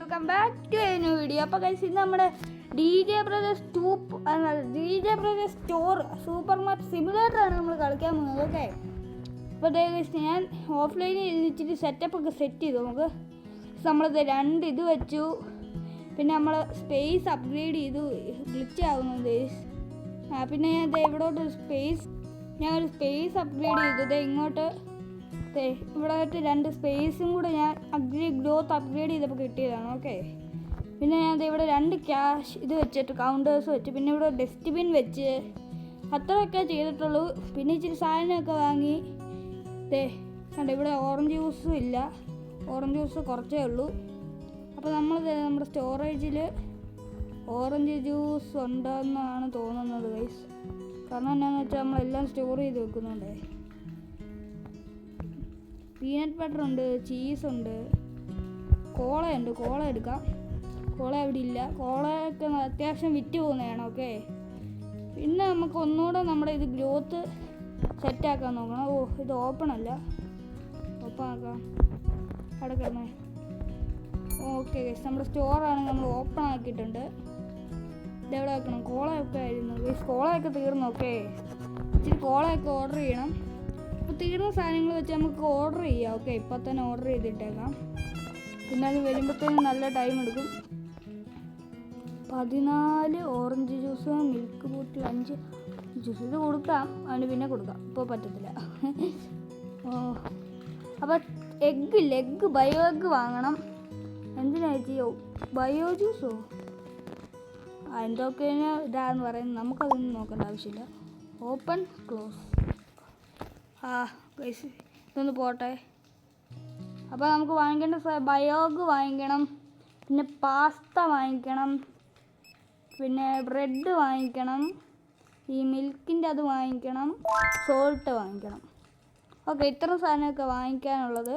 Welcome back to a new video. അപ്പോൾ guys ഇന്ന് നമ്മുടെ DJ Brothers store supermarket സിമുലേറ്ററാണ് നമ്മൾ കളിക്കാൻ പോകുന്നത്. ഓക്കെ, അപ്പോൾ ഗൈസ് ഞാൻ ഓഫ്ലൈനിൽ ഇച്ചിരി സെറ്റപ്പൊക്കെ സെറ്റ് ചെയ്തു. നമുക്ക് നമ്മളത് രണ്ട് ഇത് വെച്ചു, പിന്നെ നമ്മൾ സ്പേസ് അപ്ഗ്രേഡ് ചെയ്തു, ഗ്ലിച്ച് ആവുന്നത് ഗൈസ്. പിന്നെ ഞാൻ ഇവിടോട്ട് ഒരു സ്പേസ് അപ്ഗ്രേഡ് ചെയ്തു. ഇങ്ങോട്ട് ഇവിടെ രണ്ട് സ്പേസും കൂടെ ഞാൻ ഗ്രോത്ത് അപ്ഗ്രേഡ് ചെയ്തപ്പോൾ കിട്ടിയതാണ്. ഓക്കെ, പിന്നെ ഞാൻ ഇവിടെ രണ്ട് ക്യാഷ് ഇത് വെച്ചിട്ട് കൗണ്ടേഴ്സ് വെച്ച്, പിന്നെ ഇവിടെ ഡസ്റ്റ്ബിൻ വെച്ച്, അത്രയൊക്കെ ചെയ്തിട്ടുള്ളൂ. പിന്നെ ഇച്ചിരി സാധനമൊക്കെ വാങ്ങി. കണ്ട ഇവിടെ ഓറഞ്ച് ജ്യൂസും ഇല്ല, ഓറഞ്ച് ജ്യൂസ് കുറച്ചേ ഉള്ളൂ. അപ്പോൾ നമ്മുടെ സ്റ്റോറേജിൽ ഓറഞ്ച് ജ്യൂസ് ഉണ്ടെന്നാണ് തോന്നുന്നത് ഗൈസ്. കാരണം എന്നാന്ന് വെച്ചാൽ നമ്മളെല്ലാം സ്റ്റോർ ചെയ്ത് വെക്കുന്നുണ്ടേ. പീനട്ട് ബട്ടർ ഉണ്ട്, ചീസുണ്ട്, കോളയുണ്ട്. കോള എടുക്കാം. കോള ഇവിടെ ഇല്ല. കോളയൊക്കെ അത്യാവശ്യം വിറ്റ് പോകുന്നതാണ്. ഓക്കെ, പിന്നെ നമുക്ക് ഒന്നുകൂടെ നമ്മുടെ ഇത് ഗ്രോത്ത് സെറ്റാക്കാൻ നോക്കണം. ഇത് ഓപ്പൺ അല്ല, ഓപ്പൺ ആക്കാം. അടക്കണേ. ഓക്കെ ഗൈസ്, നമ്മുടെ സ്റ്റോറാണെങ്കിൽ നമ്മൾ ഓപ്പൺ ആക്കിയിട്ടുണ്ട്. ഇതെവിടെ വെക്കണം? കോളയൊക്കെ ആയിരുന്നു ഗൈസ്, കോളയൊക്കെ തീർന്നു. ഓക്കെ, ഇച്ചിരി കോളയൊക്കെ ഓർഡർ ചെയ്യണം. അപ്പോൾ തീർന്ന സാധനങ്ങൾ വെച്ച് നമുക്ക് ഓർഡർ ചെയ്യാം. ഓക്കെ, ഇപ്പോൾ തന്നെ ഓർഡർ ചെയ്തിട്ടേക്കാം. പിന്നെ അത് വരുമ്പോഴത്തേനും നല്ല ടൈം എടുക്കും. 14 ഓറഞ്ച് ജ്യൂസ്, മിൽക്ക് ബോട്ടിൽ 5 ജ്യൂസ്. ഇത് കൊടുക്കാം, അതിന് പിന്നെ കൊടുക്കാം, ഇപ്പോൾ പറ്റത്തില്ല. അപ്പോൾ എഗ്ഗ് ബയോ എഗ്ഗ് വാങ്ങണം. എന്തിനാ ചെയ്യോ? ബയോ ജ്യൂസോ എന്തൊക്കെയാണ് ഇതാന്ന് പറയുന്നത്, നമുക്കതൊന്നും നോക്കേണ്ട ആവശ്യമില്ല. Open close. ഗൈസ് ഇതൊന്ന് പോട്ടെ. അപ്പോൾ നമുക്ക് വാങ്ങിക്കേണ്ട ബയോഗ് വാങ്ങിക്കണം, പിന്നെ പാസ്ത വാങ്ങിക്കണം, പിന്നെ ബ്രെഡ് വാങ്ങിക്കണം, ഈ മിൽക്കിൻ്റെ അത് വാങ്ങിക്കണം, സോൾട്ട് വാങ്ങിക്കണം. ഓക്കെ, ഇത്ര സാധനമൊക്കെ വാങ്ങിക്കാനുള്ളത്.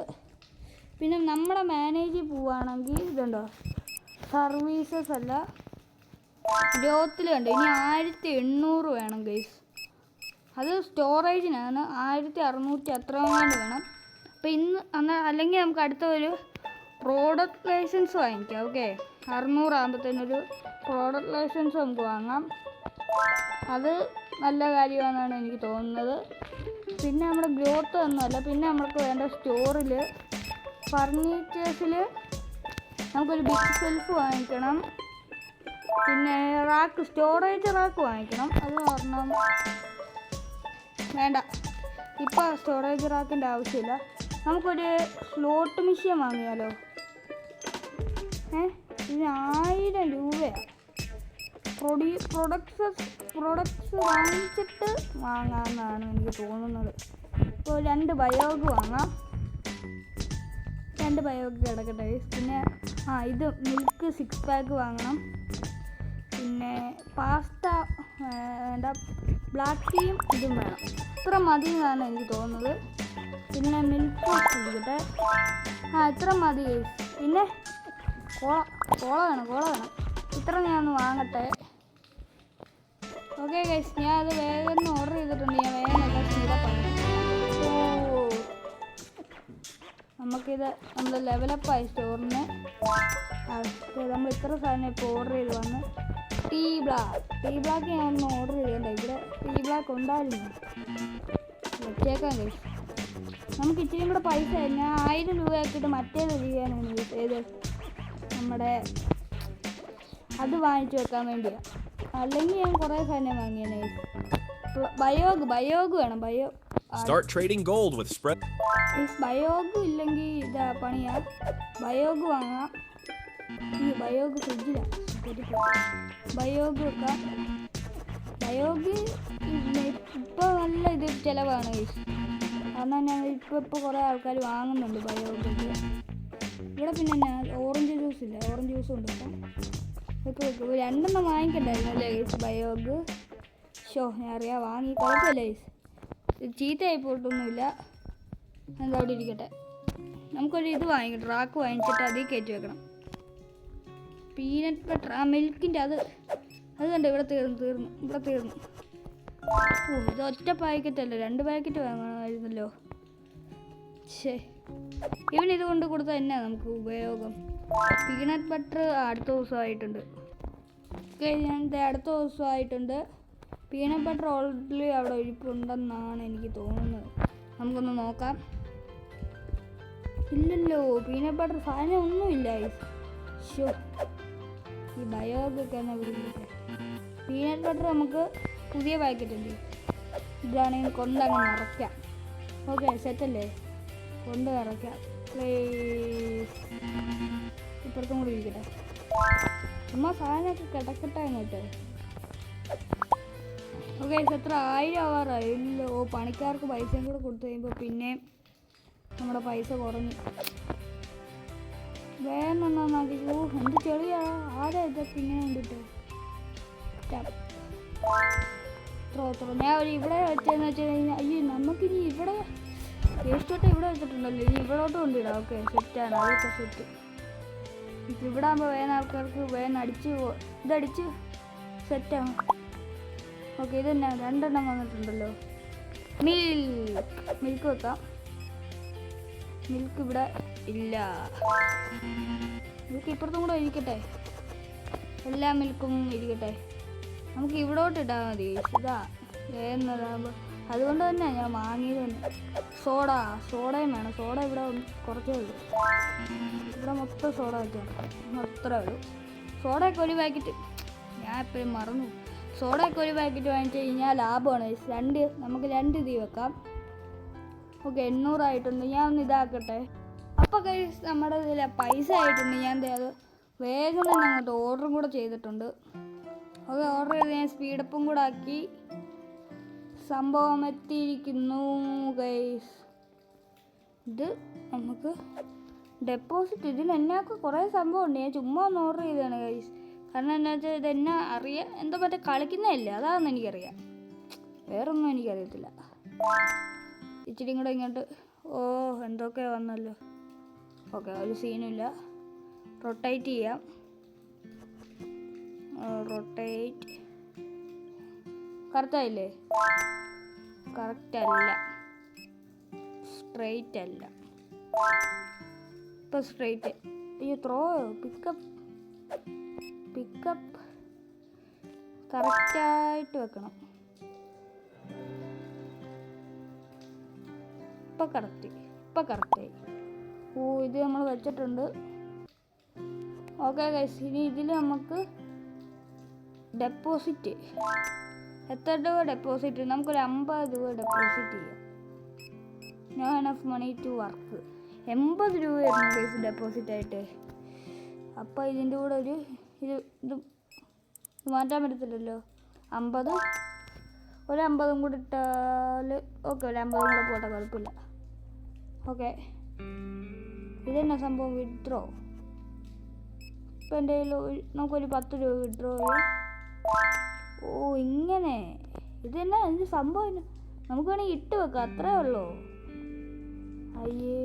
പിന്നെ നമ്മുടെ മാനേജിൽ പോവുകയാണെങ്കിൽ ഇതുണ്ടോ, സർവീസസ് അല്ല ഗ്രോത്തിൽ കണ്ടോ, ഇനി 1800 വേണം ഗൈസ്. അത് സ്റ്റോറേജിനാണ് 1600 അത്രങ്ങാണ്ട് വേണം. അപ്പോൾ അല്ലെങ്കിൽ നമുക്ക് അടുത്ത ഒരു പ്രോഡക്റ്റ് ലൈസൻസ് വാങ്ങിക്കാം. ഓക്കെ, 600 ആകുമ്പോഴത്തേനൊരു പ്രോഡക്റ്റ് ലൈസൻസ് നമുക്ക് വാങ്ങാം. അത് നല്ല കാര്യമാണെന്നാണ് എനിക്ക് തോന്നുന്നത്. പിന്നെ നമ്മുടെ ഗ്രോത്ത് ഒന്നുമല്ല, പിന്നെ നമുക്ക് വേണ്ട സ്റ്റോറിൽ ഫർണിച്ചേഴ്സിൽ നമുക്കൊരു ബിഗ് ഷെൽഫ് വാങ്ങിക്കണം. പിന്നെ സ്റ്റോറേജ് റാക്ക് വാങ്ങിക്കണം. അത് പറഞ്ഞാൽ വേണ്ട, ഇപ്പോൾ സ്റ്റോറേജ് റാക്കിൻ്റെ ആവശ്യമില്ല. നമുക്കൊരു സ്ലോട്ട് മെഷീൻ വാങ്ങിയാലോ? ഇതിന് 1000 രൂപയാണ്. പ്രൊഡക്ട്സ് വാങ്ങിച്ചിട്ട് വാങ്ങാമെന്നാണ് എനിക്ക് തോന്നുന്നത്. ഇപ്പോൾ 2 ബയോഗ് വാങ്ങാം. 2 ബയോഗ് കിടക്കട്ടെ. പിന്നെ ഇത് മിൽക്ക് 6 പാക്ക് വാങ്ങണം. പിന്നെ പാസ്ത വേണ്ട, ബ്ലാക്ക് ടീയും ഇതും വേണം. ഇത്ര മതി എന്നാണ് എനിക്ക് തോന്നുന്നത്. പിന്നെ മിൽക്ക് ഇരിക്കട്ടെ. ഇത്ര മതി. പിന്നെ കോള വേണം. ഇത്ര ഞാനൊന്ന് വാങ്ങട്ടെ. ഓക്കെ ഗൈസ്, ഞാൻ അത് വേഗം ഓർഡർ ചെയ്തിട്ടുണ്ട്. ഞാൻ വേഗം എല്ലാം സ്പീഡപ്പാണ്. നമുക്കിത് നമ്മൾ ലെവലപ്പായി സ്റ്റോറിന്. നമ്മൾ ഇത്ര സാധനം ഇപ്പോൾ ഓർഡർ ചെയ്ത് വന്ന്. ടീ ബ്ലാക്ക് ഞാൻ ഒന്ന് ഓർഡർ ചെയ്യണ്ട. ഇവിടെ ടീ ബ്ലാക്ക് ഉണ്ടായിരുന്നു, വെച്ചേക്കാം ഗൈസ്. നമുക്ക് ഇച്ചിരി കൂടെ പൈസ ഞാൻ 1000 രൂപ ആക്കിയിട്ട് മറ്റേത് ചെയ്യാനാണ്. ഏത് നമ്മുടെ അത് വാങ്ങിച്ചു വെക്കാൻ വേണ്ടിയാണ്. അല്ലെങ്കിൽ ഞാൻ കുറേ സാധനം വാങ്ങിയാണ്. ബയോഗ് വേണം. ബയോഗ് ഇല്ലെങ്കിൽ ഇതാ പണിയാ. ബയോഗ് വാങ്ങാം. ഈ ബയോഗ് ഫ്രിഡ്ജിലാണ്. ബയോഗ് വെക്കാം. ബയോഗ് ഇപ്പോൾ നല്ല ഇത് ചിലവാണ് ഗൈസ്. കാരണം ഞാൻ ഇപ്പോൾ കുറേ ആൾക്കാർ വാങ്ങുന്നുണ്ട് ബയോഗ്. ഇവിടെ പിന്നെ ഓറഞ്ച് ജ്യൂസ് ഇല്ല, ഓറഞ്ച് ജ്യൂസ് ഉണ്ട്. ഇതൊക്കെ 2 വാങ്ങിക്കണ്ടായിരുന്നു അല്ലേ ഗൈസ് ബയോഗ്? ഞാൻ അറിയാം, വാങ്ങി കുഴപ്പമില്ല ഗൈസ്. ചീത്തയായി പോയിട്ടൊന്നുമില്ല. എന്താ അവിടെ ഇരിക്കട്ടെ. നമുക്കൊരു ഇത് വാങ്ങിക്കട്ടെ, റാക്ക് വാങ്ങിച്ചിട്ട് അതിൽ കയറ്റി വെക്കണം. പീനട്ട് ബട്ടർ, മിൽക്കിൻ്റെ അത് കണ്ടോ, ഇവിടെ തീർന്നു. ഇത് ഒറ്റ പാക്കറ്റല്ല, 2 പാക്കറ്റ് വാങ്ങണമായിരുന്നല്ലോ. ഇവനിത് കൊണ്ട് കൊടുത്താൽ എന്നാ നമുക്ക് ഉപയോഗം? പീനട്ട് ബട്ടർ അടുത്ത ദിവസമായിട്ടുണ്ട്. ഓക്കെ, ഞാൻ അടുത്ത ദിവസമായിട്ടുണ്ട്. പീനട്ട് ബട്ടർ ഓൾറെഡി അവിടെ ഇരിപ്പുണ്ടെന്നാണ് എനിക്ക് തോന്നുന്നത്. നമുക്കൊന്ന് നോക്കാം. ഇല്ലല്ലോ, പീനട്ട് ബട്ടർ സാധനം ഒന്നുമില്ല. ഷോ, ഈ ബയോഗൊക്കെ എന്നാ വിളിക്കുന്നത്. പീനട്ട് ബട്ടർ നമുക്ക് പുതിയ പാക്കറ്റ് ഉണ്ട്. ഇതാണെങ്കിൽ കൊണ്ടങ്ങ് നിറയ്ക്കാം. ഓക്കെ, സെറ്റല്ലേ? കൊണ്ട് നിറയ്ക്കാം. ഇപ്പുറത്തും കൂടി ഇരിക്കട്ടെ. ചുമ്മാ സാധനമൊക്കെ കിടക്കട്ടെ അങ്ങോട്ട്. ഓക്കെ, എത്ര 1000 ആവാറായില്ലോ. പണിക്കാർക്ക് പൈസയും കൂടെ കൊടുത്തു കഴിയുമ്പോൾ പിന്നെ നമ്മുടെ പൈസ കുറഞ്ഞു. വേഗം നന്നാക്കി. എന്ത് ചെളിയാ, ആരാ ഇതൊക്കെ ഇങ്ങനെ കണ്ടിട്ട്. ഞാൻ ഒരു ഇവിടെ വെച്ചതെന്ന് വെച്ച് കഴിഞ്ഞാൽ, അയ്യോ നമുക്കിനി ഇവിടെ വേസ്റ്റോട്ട് ഇവിടെ വെച്ചിട്ടുണ്ടല്ലോ, ഇനി ഇവിടോട്ട് കൊണ്ടിടാം. ഓക്കെ, സെറ്റാണ്, അതൊക്കെ സെറ്റ്. ഇവിടെ ആകുമ്പോൾ വേഗം ആൾക്കാർക്ക് വേഗം ഇതടിച്ച് സെറ്റാണ്. ഓക്കെ, ഇതന്നെ 2 എണ്ണം വന്നിട്ടുണ്ടല്ലോ. മിൽക്ക് വെക്കാം. മിൽക്ക് ഇവിടെ ഇല്ല. മിൽക്ക് ഇപ്പുറത്തും കൂടെ ഇരിക്കട്ടെ. എല്ലാ മിൽക്കും ഇരിക്കട്ടെ. നമുക്ക് ഇവിടോട്ട് ഇട്ടാൽ മതി. ഇതാ വേഗം. അതുകൊണ്ട് തന്നെ ഞാൻ വാങ്ങിയത് തന്നെ. സോഡയും വേണം. സോഡ ഇവിടെ കുറച്ചേ ഉള്ളൂ. ഇവിടെ മൊത്തം സോഡ വെച്ചാണ്, അത്രേ ഉള്ളൂ. സോഡയൊക്കെ ഒരു പാക്കറ്റ് ഞാൻ എപ്പോഴും മറന്നു. സോഡയൊക്കെ ഒരു പാക്കറ്റ് വാങ്ങിച്ചു കഴിഞ്ഞാൽ ലാഭമാണ്. നമുക്ക് 2 ഇത് വെക്കാം. ഓക്കെ, 800 ആയിട്ടുണ്ട്. ഞാൻ ഒന്ന് ഇതാക്കട്ടെ. അപ്പോൾ ഗൈസ്, നമ്മുടെ ഇതിൽ പൈസ ആയിട്ടുണ്ട്. ഞാൻ അത് വേഗം തന്നെ അങ്ങോട്ട് ഓർഡറും കൂടെ ചെയ്തിട്ടുണ്ട്. ഓക്കെ, ഓർഡർ ചെയ്ത് ഞാൻ സ്പീഡപ്പും കൂടെ ആക്കി. സംഭവം എത്തിയിരിക്കുന്നു ഗൈസ്. ഇത് നമുക്ക് ഡെപ്പോസിറ്റ്. ഇതിൽ എന്നൊക്കെ കുറേ സംഭവമുണ്ട്. ഞാൻ ചുമ്മാ ഒന്ന് ഓർഡർ ചെയ്തതാണ് ഗൈസ്. കാരണം എന്താ വെച്ചാൽ ഇതെന്നാ അറിയാം, എന്തോ മറ്റേ കളിക്കുന്നതല്ലേ, അതാണെന്ന് എനിക്കറിയാം. വേറൊന്നും എനിക്കറിയത്തില്ല. ഇച്ചിരി കൂടെ ഇങ്ങോട്ട്. എന്തൊക്കെ വന്നല്ലോ. ഓക്കെ, ഒരു സീനുമില്ല. റൊട്ടേറ്റ് ചെയ്യാം. റൊട്ടേറ്റ്. കറക്റ്റായില്ലേ? കറക്റ്റ് അല്ല, സ്ട്രെയിറ്റ് അല്ല. ഇപ്പം സ്ട്രെയിറ്റ്. അയ്യോ, പിക്കപ്പ് കറക്റ്റായിട്ട് വെക്കണം. ഇപ്പം കറക്റ്റായി. ഇത് നമ്മൾ വെച്ചിട്ടുണ്ട്. ഓക്കെ ഗൈസ്, ഇനി ഇതിൽ നമുക്ക് ഡെപ്പോസിറ്റ്. എത്ര രൂപ ഡെപ്പോസിറ്റ്? നമുക്കൊരു 50 രൂപ ഡെപ്പോസിറ്റ് ചെയ്യാം. No enough money to work. 80 രൂപയായിരുന്നു ഗൈസ് ഡെപ്പോസിറ്റ് ആയിട്ട്. അപ്പോൾ ഇതിൻ്റെ കൂടെ ഒരു ഇത് മാറ്റാൻ പറ്റത്തില്ലല്ലോ. 50, ഒരു 50 കൂടി ഇട്ടാൽ ഓക്കെ. ഒരു 50 കൂടെ പോട്ടെ, കുഴപ്പമില്ല. ഓക്കെ, ഇതെന്നാ സംഭവം? വിഡ്രോ. ഇപ്പം എൻ്റെ കയ്യിൽ നമുക്കൊരു 10 രൂപ വിഡ്രോ ചെയ്യാം. ഇങ്ങനെ. ഇതെന്നാ എന്ത് സംഭവം? നമുക്ക് വേണമെങ്കിൽ ഇട്ട് വെക്കാം, അത്രേ ഉള്ളൂ. അയ്യേ,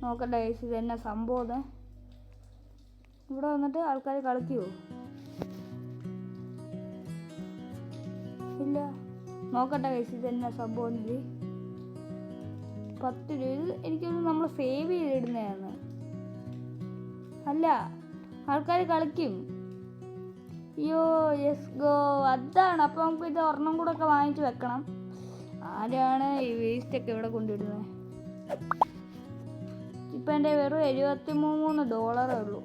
നോക്കട്ടെ ഗൈസ്, ഇതെന്നാ സംഭവം? ഇവിടെ വന്നിട്ട് ആൾക്കാർ കളിക്കുമോ? ഇല്ല. നോക്കട്ടെ ഗൈസ്, ഇതെന്നാ സംഭവം? ഇത് 10 രൂപ. ഇത് എനിക്കൊന്ന് നമ്മൾ സേവ് ചെയ്തിടുന്നതാണ്. അല്ല, ആൾക്കാർ കളിക്കും. അയ്യോ, യെസ് ഗോ. അതാണ്. അപ്പോൾ നമുക്ക് ഇത് ഒരെണ്ണം കൂടെ ഒക്കെ വാങ്ങിച്ച് വെക്കണം. ആരാണ് ഈ വേസ്റ്റൊക്കെ ഇവിടെ കൊണ്ടിടുന്നത്? ഇപ്പം എൻ്റെ വെറും $73 ഉള്ളൂ.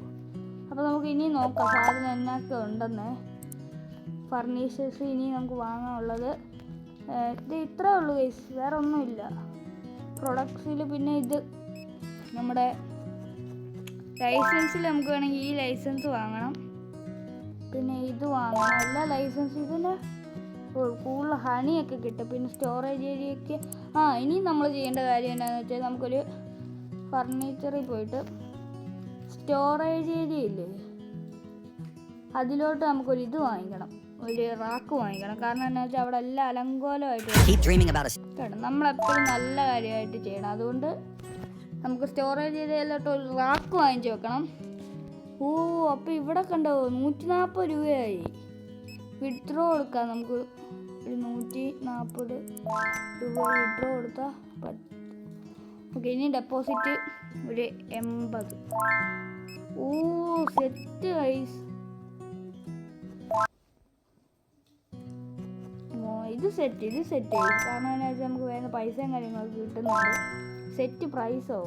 അപ്പോൾ നമുക്ക് ഇനി നോക്കാം സാധനം എന്നൊക്കെ ഉണ്ടെന്ന്. ഫർണിച്ചേഴ്സ് ഇനി നമുക്ക് വാങ്ങാനുള്ളത് ഇത് ഇത്രേ ഉള്ളൂ ഗൈസ്, വേറെ ഒന്നുമില്ല. പ്രൊഡക്ട്സിൽ പിന്നെ ഇത് നമ്മുടെ ലൈസൻസിൽ നമുക്ക് വേണമെങ്കിൽ ഈ ലൈസൻസ് വാങ്ങണം. പിന്നെ ഇത് വാങ്ങണം. എല്ലാ ലൈസൻസും ഇതിന് കൂടുതൽ ഹണിയൊക്കെ കിട്ടും. പിന്നെ സ്റ്റോറേജ് ഏരിയയൊക്കെ. ഇനി നമ്മൾ ചെയ്യേണ്ട കാര്യം എന്താണെന്ന് വെച്ചാൽ, നമുക്കൊരു ഫർണിച്ചറിൽ പോയിട്ട് സ്റ്റോറേജ് ഏരിയ ഇല്ലേ, അതിലോട്ട് നമുക്കൊരു ഇത് വാങ്ങിക്കണം, ഒരു റാക്ക് വാങ്ങിക്കണം. കാരണം എന്താ വെച്ചാൽ അവിടെ എല്ലാം അലങ്കോലമായിട്ട് നമ്മളെപ്പോഴും നല്ല കാര്യമായിട്ട് ചെയ്യണം. അതുകൊണ്ട് നമുക്ക് സ്റ്റോറേജ് ഏരിയയിലോട്ട് ഒരു റാക്ക് വാങ്ങിച്ച് വെക്കണം. അപ്പോൾ ഇവിടെ കണ്ടോ 140 രൂപയായി. വിഡ്രോ കൊടുക്കാം. നമുക്ക് ഒരു 140 രൂപ വിഡ്രോ കൊടുത്താൽ ഓക്കെ, ഇനി ഡെപ്പോസിറ്റ് ഒരു 80. ഓ സെറ്റ് ഗൈസ്. ഇത് സെറ്റ് കാരണം എന്താ വെച്ചാൽ നമുക്ക് വേണ്ട പൈസയും കാര്യങ്ങളൊക്കെ കിട്ടുന്നുണ്ട്. സെറ്റ് പ്രൈസോ?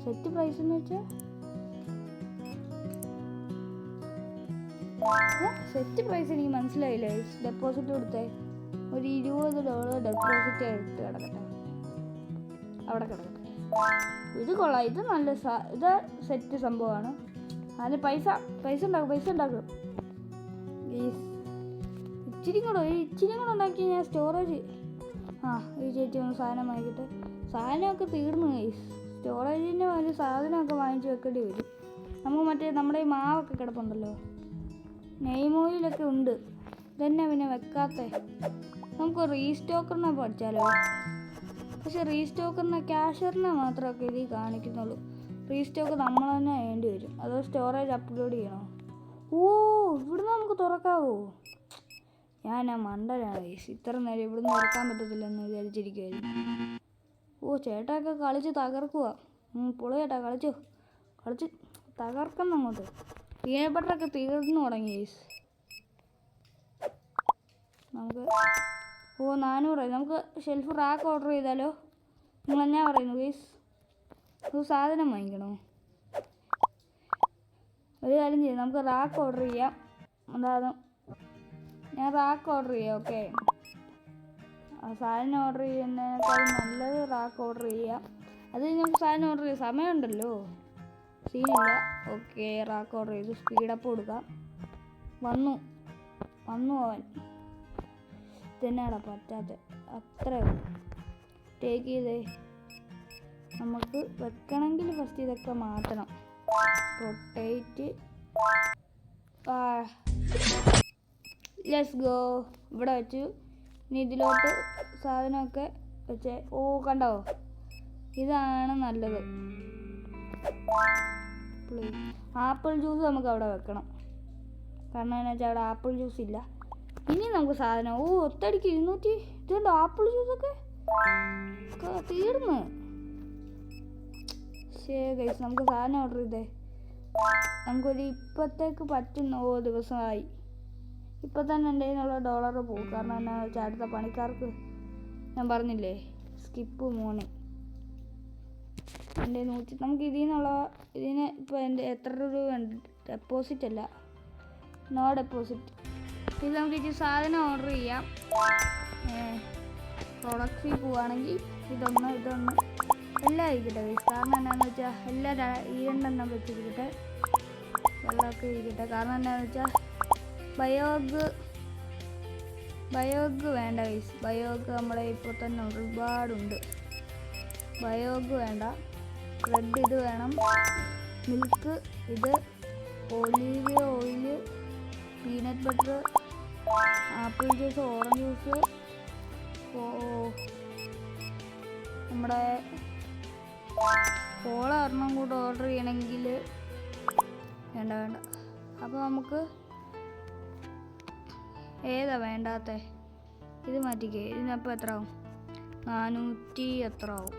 സെറ്റ് പ്രൈസ് എന്ന് വെച്ചാൽ സെറ്റ് പ്രൈസ് എനിക്ക് മനസ്സിലായില്ല. ഡെപ്പോസിറ്റ് കൊടുത്തേ ഒരു $20 ഡെപ്പോസിറ്റ് എടുത്ത് കിടക്കട്ടെ, അവിടെ കിടക്കട്ടെ. ഇത് കൊള്ളാം, ഇത് നല്ല ഇത് സെറ്റ് സംഭവമാണ്. അതിന് പൈസ ഉണ്ടാക്കും. ഇച്ചിരി കൂടെ ഉണ്ടാക്കി ഞാൻ സ്റ്റോറേജ്. ഈ ചേച്ചി ഒന്ന് സാധനം വാങ്ങിക്കട്ടെ. സാധനമൊക്കെ തീർന്നു ഗൈസ്. സ്റ്റോറേജിന് ഒരു സാധനമൊക്കെ വാങ്ങിച്ച് വെക്കേണ്ടി വരും. നമുക്ക് മറ്റേ നമ്മുടെ ഈ മാവൊക്കെ കിടപ്പുണ്ടല്ലോ, നെയ്മ് ഓയിലൊക്കെ ഉണ്ട്. ഇതന്നെ പിന്നെ വെക്കാത്ത. നമുക്ക് റീസ്റ്റോക്കറിനെ പഠിച്ചാലോ? പക്ഷെ റീസ്റ്റോക്കറിനെ ക്യാഷറിനെ മാത്രമൊക്കെ ഇതിൽ കാണിക്കുന്നുള്ളൂ. റീസ്റ്റോക്ക് നമ്മൾ തന്നെ വേണ്ടി വരും. അതോ സ്റ്റോറേജ് അപ്ലോഡ് ചെയ്യണോ? ഓ ഇവിടുന്ന് നമുക്ക് തുറക്കാവോ? ഞാൻ മണ്ടനാണ് ഗൈസ്. ഇത്ര നേരം ഇവിടുന്ന് തുറക്കാൻ പറ്റത്തില്ലെന്ന് വിചാരിച്ചിരിക്കുമായിരുന്നു. ഓ ചേട്ടായൊക്കെ കളിച്ച് തകർക്കുക. പൊളിയേട്ടാ, കളിച്ച് തകർക്കുന്ന അങ്ങോട്ട്. പീനട്ട് ബട്ടറൊക്കെ തീർന്നു തുടങ്ങി ഗൈസ്. നമുക്ക് 400. നമുക്ക് ഷെൽഫ് റാക്ക് ഓർഡർ ചെയ്താലോ? നിങ്ങൾ എന്നാ പറയുന്നു ഗൈസ്? ഒരു സാധനം വാങ്ങിക്കണോ? ഒരു കാര്യം ചെയ്യാം, നമുക്ക് റാക്ക് ഓർഡർ ചെയ്യാം. അതാണ് ഞാൻ റാക്ക് ഓർഡർ ചെയ്യാം. ഓക്കെ, സാധനം ഓർഡർ ചെയ്യുന്നതിനേക്കാളും നല്ലത് റാക്ക് ഓർഡർ ചെയ്യാം. അത് നമുക്ക് സാധനം ഓർഡർ ചെയ്യാം, സമയമുണ്ടല്ലോ, സീനില്ല. ഓക്കെ, റാക്ക് ഓർഡർ ചെയ്തു. സ്പീഡപ്പ് കൊടുക്കാം. വന്നു അവൻ. ഇതന്നെയാടാ പറ്റാത്ത. അത്രേ ഉള്ളൂ. ടേക്ക് ചെയ്തേ. നമുക്ക് വെക്കണമെങ്കിൽ ഫസ്റ്റ് ഇതൊക്കെ മാറ്റണം. റൊട്ടേറ്റ്. Let's go. ഇവിടെ വെച്ചു. ഇനി ഇതിലോട്ട് സാധനമൊക്കെ വെച്ചേ. ഓ കണ്ടോ, ഇതാണ് നല്ലത്. ആപ്പിൾ ജ്യൂസ് നമുക്ക് അവിടെ വെക്കണം. കാരണം എന്താ വെച്ചാൽ അവിടെ ആപ്പിൾ ജ്യൂസ് ഇല്ല. ഇനി നമുക്ക് സാധനം ഒത്തടിക്ക് 200. ഇതുണ്ട് ആപ്പിൾ ജ്യൂസൊക്കെ തീർന്ന്. ശരി ഗൈസ്, നമുക്ക് സാധനം ഓർഡർ ചെയ്തേ. നമുക്കൊരു ഇപ്പത്തേക്ക് പറ്റുന്ന ദിവസമായി. ഇപ്പം തന്നെ എൻ്റെ കയ്യിലുള്ള ഡോളർ പോകും. കാരണം എന്നാ വെച്ചാൽ അടുത്ത പണിക്കാർക്ക് ഞാൻ പറഞ്ഞില്ലേ, സ്കിപ്പ് മോർണിംഗ്. എൻ്റെ 100. നമുക്ക് ഇതിന് ഇപ്പോൾ എൻ്റെ എത്ര രൂപ ഡെപ്പോസിറ്റ് അല്ല, നോ ഡെപ്പോസിറ്റ്. ഇത് നമുക്ക് ഇച്ചിരി സാധനം ഓർഡർ ചെയ്യാം. പ്രൊഡക്ട്സിൽ പോവുകയാണെങ്കിൽ ഇതൊന്ന് എല്ലാം ഇരിക്കട്ടെ. കാരണം എന്താണെന്ന് വെച്ചാൽ എല്ലാം 2 വെച്ചിരിക്കട്ടെ. വെള്ളമൊക്കെ ഇരിക്കട്ടെ. കാരണം എന്താണെന്ന് വെച്ചാൽ ബയോഗ് വേണ്ട ഗൈസ്. ബയോഗ് നമ്മളെ ഇപ്പോൾ തന്നെ ഒരുപാടുണ്ട്. ബയോഗ് വേണ്ട. ബ്രെഡ് ഇത് വേണം. മിൽക്ക് ഇത്. Olive oil, peanut butter, apple juice, orange juice. നമ്മുടെ കോള ഒരെണ്ണം കൂടെ ഓർഡർ ചെയ്യണമെങ്കിൽ വേണ്ട. അപ്പോൾ നമുക്ക് ഏതാ വേണ്ടാത്ത? ഇത് മാറ്റിക്കേ. ഇതിനപ്പോൾ എത്ര ആവും? 400 എത്ര ആവും?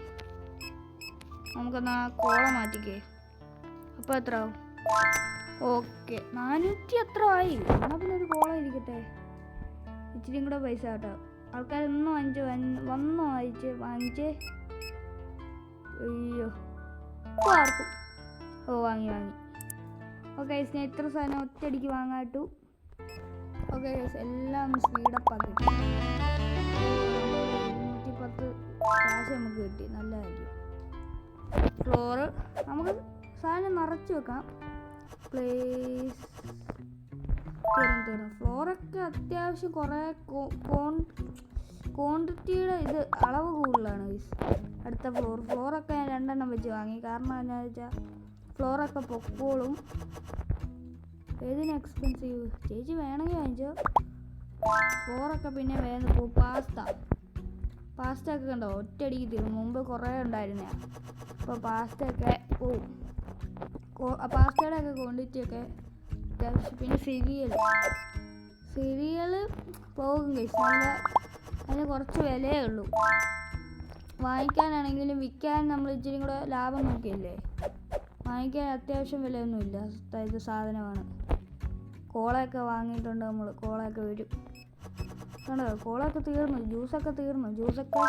നമുക്കെന്നാ കോള മാറ്റിക്കേ. അപ്പോൾ എത്ര ആവും? ഓക്കെ, 400 എത്ര ആയി? എന്നാൽ പിന്നെ ഒരു കോള ഇരിക്കട്ടെ. ഇച്ചിരിയും കൂടെ പൈസ കേട്ടോ. ആൾക്കാരൊന്നും വാങ്ങിച്ചേ. അയ്യോ ആർക്കും. വാങ്ങി. ഓക്കെ ഗൈസ്, ഞാൻ ഇത്ര സാധനം ഒറ്റയടിക്ക് വാങ്ങാട്ടു. ഓക്കെ ഗൈസ്, എല്ലാം ഒന്ന് സ്പീഡപ്പ് ആക്കി. 110 കാശ് നമുക്ക് കിട്ടി. നല്ല കാര്യം. ഫ്ലോറ് നമുക്ക് സാധനം നിറച്ച് വെക്കാം. പ്ലേസ് തീർന്നു. ഫ്ലോറൊക്കെ അത്യാവശ്യം കുറേ ക്വാണ്ടിറ്റിയുടെ അളവ് കൂടുതലാണ് ഗൈസ്. അടുത്ത ഫ്ലോറൊക്കെ ഞാൻ 2 വെച്ച് വാങ്ങി. കാരണം എന്താണെന്ന് വെച്ചാൽ ഫ്ലോറൊക്കെ പൊക്കോളും. ഏതിന് എക്സ്പെൻസീവ്? ചേച്ചി വേണമെങ്കിൽ വാങ്ങിച്ചോ. ഫ്ലോറൊക്കെ പിന്നെ വേഗം പോകും. പാസ്ത ഒക്കെ കണ്ടോ, ഒറ്റയടിക്ക് തീരും. മുമ്പ് കുറേ ഉണ്ടായിരുന്ന. അപ്പോൾ പാസ്തയൊക്കെ പോവും. പാസ്തയുടെ ഒക്കെ ക്വാണ്ടിറ്റിയൊക്കെ അത്യാവശ്യം. പിന്നെ സിരിയൽ പോകും ഗൈസ്. അതിന് കുറച്ച് വിലയേ ഉള്ളൂ. വാങ്ങിക്കാനാണെങ്കിലും വിൽക്കാൻ നമ്മൾ ഇച്ചിരി കൂടെ ലാഭം നോക്കിയില്ലേ. വാങ്ങിക്കാൻ അത്യാവശ്യം വിലയൊന്നുമില്ല, ഇത് സാധനമാണ്. കോളയൊക്കെ വാങ്ങിയിട്ടുണ്ട് നമ്മൾ, കോളയൊക്കെ വരും. കണ്ടോ, കോളയൊക്കെ തീർന്നു, ജ്യൂസൊക്കെ തീർന്നു. ജ്യൂസൊക്കെ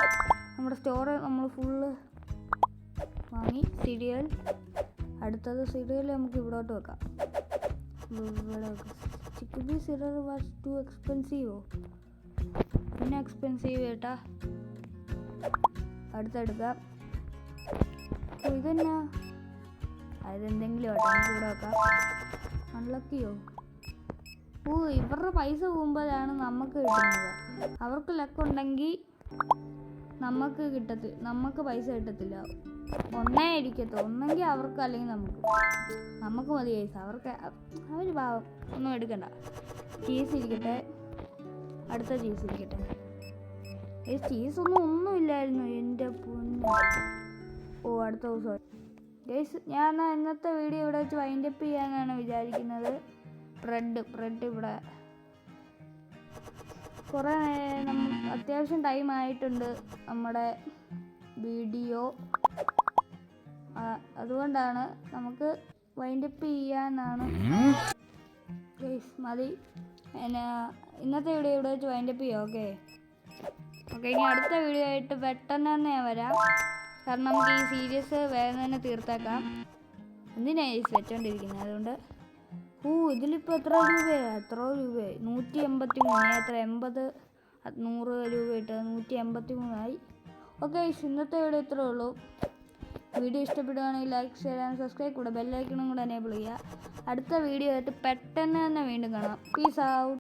നമ്മുടെ സ്റ്റോറ് നമ്മൾ ഫുള്ള് വാങ്ങി. സീരിയൽ, അടുത്തത് സീരിയൽ നമുക്ക് ഇവിടോട്ട് വെക്കാം. ഇവിടെ വെക്കാം. ചിക്കൻ സീരിയൽ വാസ് ടു എക്സ്പെൻസീവോ? പിന്നെ എക്സ്പെൻസീവ് കേട്ടാ. അടുത്തെടുക്കാം. ഇതെന്നാ, അതെന്തെങ്കിലും ആട്ടോ, നമുക്ക് ഇവിടെ വെക്കാം. അൺലക്കിയോ? ഇവരുടെ പൈസ പോകുമ്പോഴാണ് നമുക്ക് കിട്ടുന്നത്. അവർക്ക് ലക്കുണ്ടെങ്കിൽ നമുക്ക് പൈസ കിട്ടത്തില്ല. ഒന്നേ ഇരിക്കത്തോ, ഒന്നെങ്കിൽ അവർക്ക് അല്ലെങ്കിൽ നമുക്ക് മതി പൈസ. അവർ പാവം, ഒന്നും എടുക്കണ്ട. ചീസ് ഇരിക്കട്ടെ, അടുത്ത ചീസ് ഇരിക്കട്ടെ. ചീസൊന്നും ഇല്ലായിരുന്നു എൻ്റെ പൊന്ന്. അടുത്ത ദിവസം ഗൈസ്, ഞാൻ ഇന്നത്തെ വീഡിയോ ഇവിടെ വെച്ച് വൈൻഡപ്പ് ചെയ്യാനാണ് വിചാരിക്കുന്നത്. ബ്രെഡ് ഇവിടെ കുറേ അത്യാവശ്യം ടൈം ആയിട്ടുണ്ട് നമ്മുടെ വീഡിയോ. അതുകൊണ്ടാണ് നമുക്ക് വൈൻഡപ്പ് ചെയ്യാനാണ് ഗൈസ്. മതി, ഇന്നത്തെ വീഡിയോ ഇവിടെ വെച്ച് വൈൻഡപ്പ് ചെയ്യാം. ഓക്കെ, ഇനി അടുത്ത വീഡിയോ ആയിട്ട് പെട്ടെന്ന് തന്നെ ഞാൻ വരാം. കാരണം നമുക്ക് ഈ സീരീസ് വേഗം തന്നെ തീർത്തേക്കാം. എന്തിനാണ് ഈ വെച്ചോണ്ടിരിക്കുന്നത്? അതുകൊണ്ട് ഇതിലിപ്പോൾ എത്ര രൂപയായി? 183. എത്ര 80 100 രൂപ ഇട്ട് 183 ഓക്കെ, ഇന്നത്തെ വീഡിയോ ഇത്രേ ഉള്ളൂ. വീഡിയോ ഇഷ്ടപ്പെടുകയാണെങ്കിൽ ലൈക്ക്, ഷെയർ ആൻഡ് സബ്സ്ക്രൈബ്, കൂടെ ബെല്ലൈക്കണും കൂടെ എനേബിൾ ചെയ്യുക. അടുത്ത വീഡിയോ ആയിട്ട് പെട്ടെന്ന് തന്നെ വീണ്ടും കാണാം. Peace out.